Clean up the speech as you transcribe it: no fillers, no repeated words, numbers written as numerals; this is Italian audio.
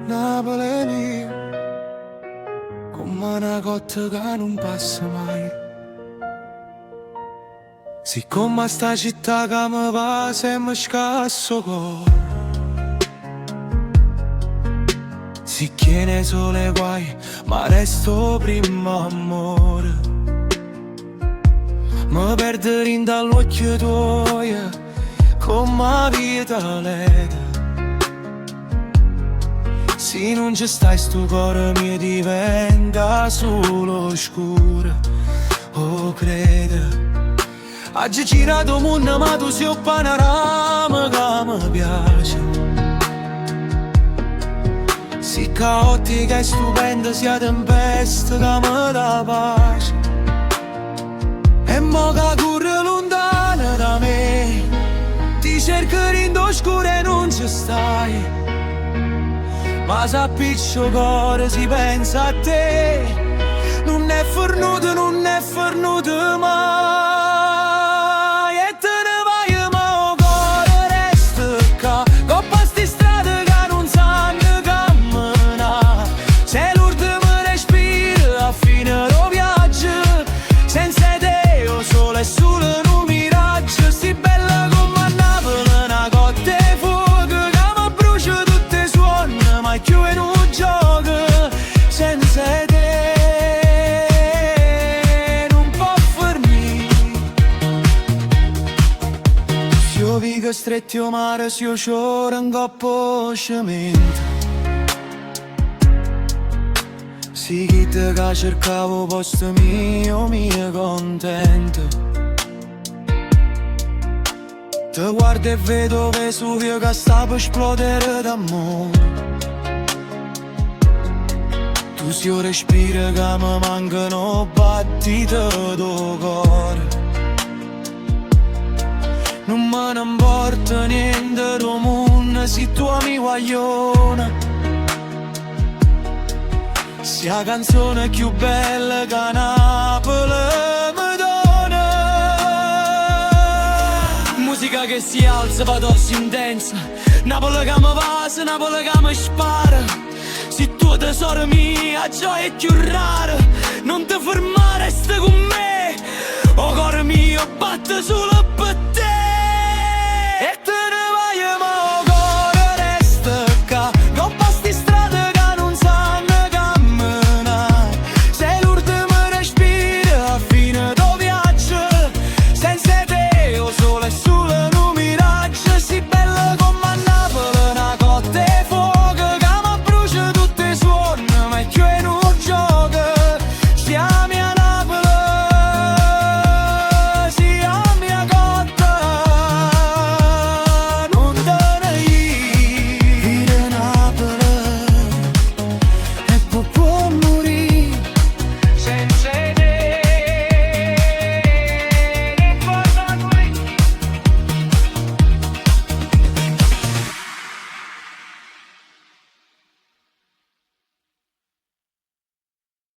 Napoli è mia, come una cotta che non passa mai. Siccome sta città che mi va sempre scasso cuore, si chiede sole guai, ma resto primo amore. Mi perdo in dall'occhio tuo, come la vita lega. Se non ci stai sto cuore mi diventa solo scuro. Oh crede, oggi girato mondo ma tu sei un panorama che mi piace. Si caotica e stupenda sia tempesta che mi dà pace. E mo che corre lontana da me, ti cerco in oscuro e non ci stai. Ma s'appiccio cuore si pensa a te, non è fornuto, non è fornuto mai. E te ne vai ma o cuore resta qua, coppa sti strade che non sanno camminare. Se l'ultimo respiro a fine lo viaggio, senza te io solo e solo in un miraggio. Sti bella come a Napoli, una cotta e fuoco che mi brucia tutte suona, ma più in un gioco senza te non può farmi. Se io vivo stretti o mare, se io c'ho un coppo cemento. Si chi te che cercavo posto mio, mio contento. Te guardo e vedo Vesuvio che sta per esplodere d'amore. Tu sei un respiro che mi mancano battite do cuore. Non me ne importa niente do mondo se tu mi guagliona. Sia canzone più bella che Napoli mi dona. Musica che si alza, padossa intensa. Napoli che mi passa, Napoli che mi spara. Se tu tesoro mia, gioia è più rara. Non ti fermare, stai con me. O cuore mio batte sulla